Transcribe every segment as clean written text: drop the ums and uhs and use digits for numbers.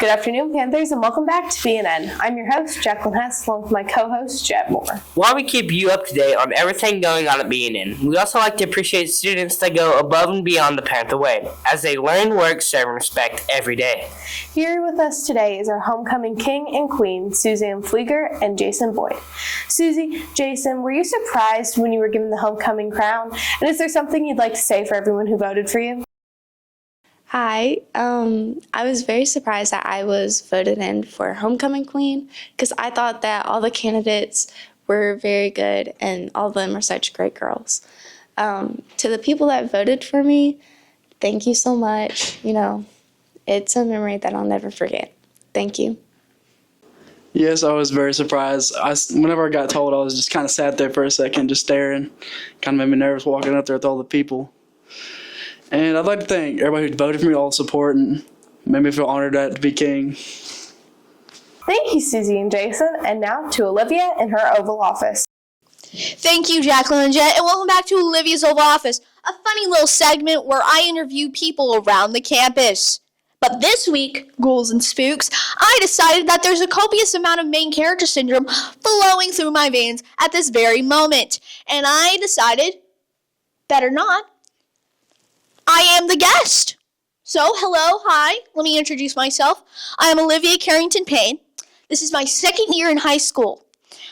Good afternoon, Panthers, and welcome back to BNN. I'm your host, Jacqueline Hess, along with my co-host, Jeb Moore. While we keep you up to date on everything going on at BNN, we also like to appreciate students that go above and beyond the Panther way, as they learn, work, serve, and respect every day. Here with us today is our homecoming king and queen, Suzanne Flieger and Jason Boyd. Susie, Jason, were you surprised when you were given the homecoming crown? And is there something you'd like to say for everyone who voted for you? Hi, I was very surprised that I was voted in for homecoming queen because I thought that all the candidates were very good and all of them are such great girls. To the people that voted for me, thank you so much. You know, it's a memory that I'll never forget. Thank you. Yes, I was very surprised. Whenever I got told, I was just kind of sat there for a second, just staring. Kind of made me nervous walking up there with all the people. And I'd like to thank everybody who voted for me, all the support, and made me feel honored to be king. Thank you, Susie and Jason. And now to Olivia in her Oval Office. Thank you, Jacqueline and Jet, and welcome back to Olivia's Oval Office, a funny little segment where I interview people around the campus. But this week, ghouls and spooks, I decided that there's a copious amount of main character syndrome flowing through my veins at this very moment. And I decided, better not, I am the guest. So, hello, hi, let me introduce myself. I am Olivia Carrington Payne. This is my second year in high school.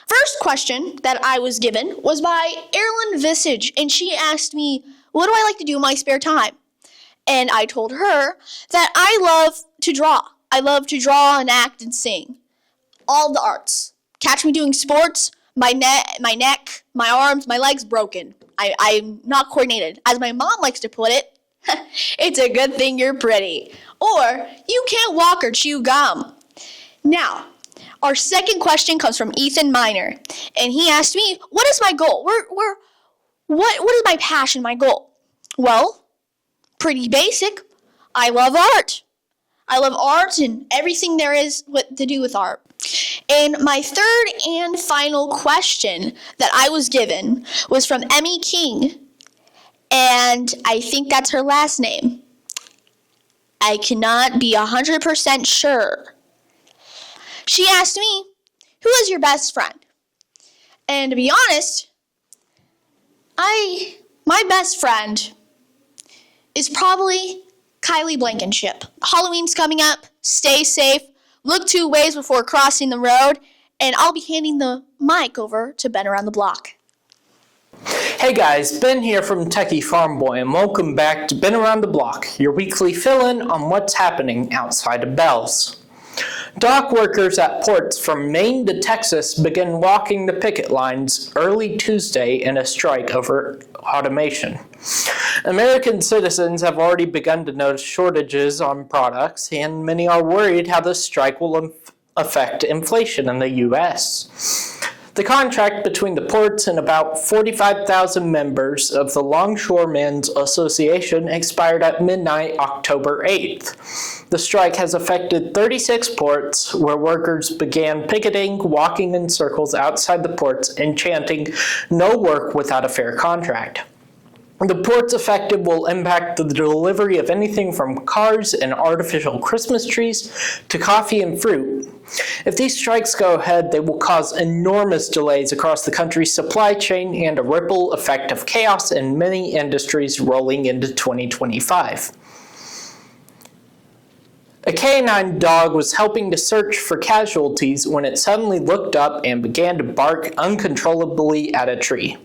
First question that I was given was by Erilyn Visage, and she asked me, what do I like to do in my spare time? And I told her that I love to draw. I love to draw and act and sing. All the arts. Catch me doing sports, my neck, my arms, my legs broken. I'm not coordinated. As my mom likes to put it, it's a good thing you're pretty. Or, you can't walk or chew gum. Now, our second question comes from Ethan Miner. And he asked me, what is my goal? What is my passion, my goal? Well, pretty basic. I love art. I love art and everything there is to do with art. And my third and final question that I was given was from Emmy King. And I think that's her last name. I cannot be 100% sure. She asked me, who is your best friend? And to be honest, my best friend is probably Kylie Blankenship. Halloween's coming up. Stay safe. Look 2 ways before crossing the road. And I'll be handing the mic over to Ben Around the Block. Hey guys, Ben here from Techie Farm Boy, and welcome back to Ben Around the Block, your weekly fill-in on what's happening outside of Bells. Dock workers at ports from Maine to Texas began walking the picket lines early Tuesday in a strike over automation. American citizens have already begun to notice shortages on products, and many are worried how this strike will affect inflation in the U.S. The contract between the ports and about 45,000 members of the Longshoremen's Association expired at midnight October 8th. The strike has affected 36 ports where workers began picketing, walking in circles outside the ports, and chanting, "No work without a fair contract." The ports affected will impact the delivery of anything from cars and artificial Christmas trees to coffee and fruit. If these strikes go ahead, they will cause enormous delays across the country's supply chain and a ripple effect of chaos in many industries rolling into 2025. A canine dog was helping to search for casualties when it suddenly looked up and began to bark uncontrollably at a tree.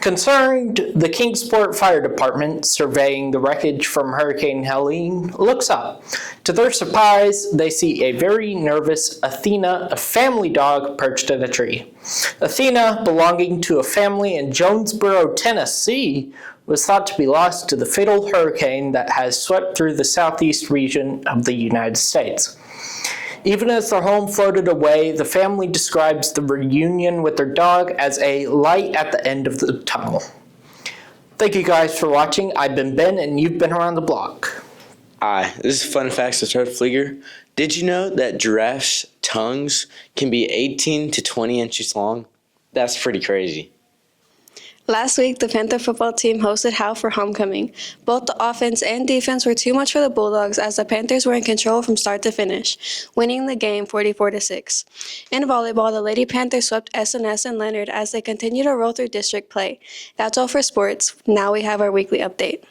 Concerned, the Kingsport Fire Department, surveying the wreckage from Hurricane Helene, looks up. To their surprise, they see a very nervous Athena, a family dog, perched in a tree. Athena, belonging to a family in Jonesboro, Tennessee, was thought to be lost to the fatal hurricane that has swept through the southeast region of the United States. Even as their home floated away, the family describes the reunion with their dog as a light at the end of the tunnel. Thank you guys for watching. I've been Ben, and you've been Around the Block. Hi, this is Fun Facts with Ted Flieger. Did you know that giraffes' tongues can be 18 to 20 inches long? That's pretty crazy. Last week, the Panther football team hosted Howe for homecoming. Both the offense and defense were too much for the Bulldogs as the Panthers were in control from start to finish, winning the game 44-6. In volleyball, the Lady Panthers swept SNS and Leonard as they continue to roll through district play. That's all for sports. Now we have our weekly update.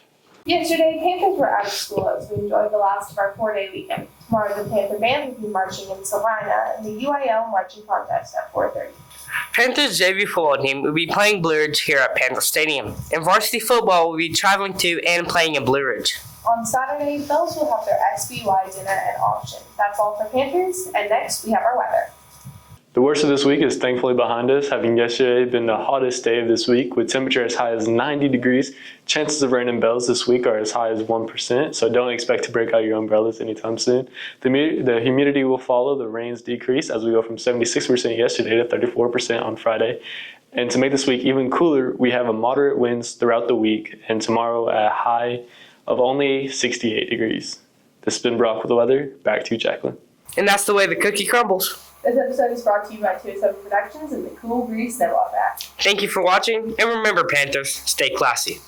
Yesterday, Panthers were out of school as we enjoyed the last of our 4-day weekend. Tomorrow, the Panther Band will be marching in Salina in the UIL marching contest at 4:30. Panthers JV football team will be playing Blue Ridge here at Panther Stadium, and varsity football will be traveling to and playing in Blue Ridge. On Saturday, Bells will have their SBY dinner and auction. That's all for Panthers, and next we have our weather. The worst of this week is thankfully behind us, having yesterday been the hottest day of this week with temperature as high as 90 degrees. Chances of rain in Bells this week are as high as 1%, so don't expect to break out your umbrellas anytime soon. The humidity will follow the rain's decrease as we go from 76% yesterday to 34% on Friday. And to make this week even cooler, we have a moderate winds throughout the week, and tomorrow a high of only 68 degrees. This has been Brock with the weather. Back to you, Jacqueline. And that's the way the cookie crumbles. This episode is brought to you by 207 Productions and the Cool Breeze Snowball Back. Thank you for watching, and remember, Panthers, stay classy.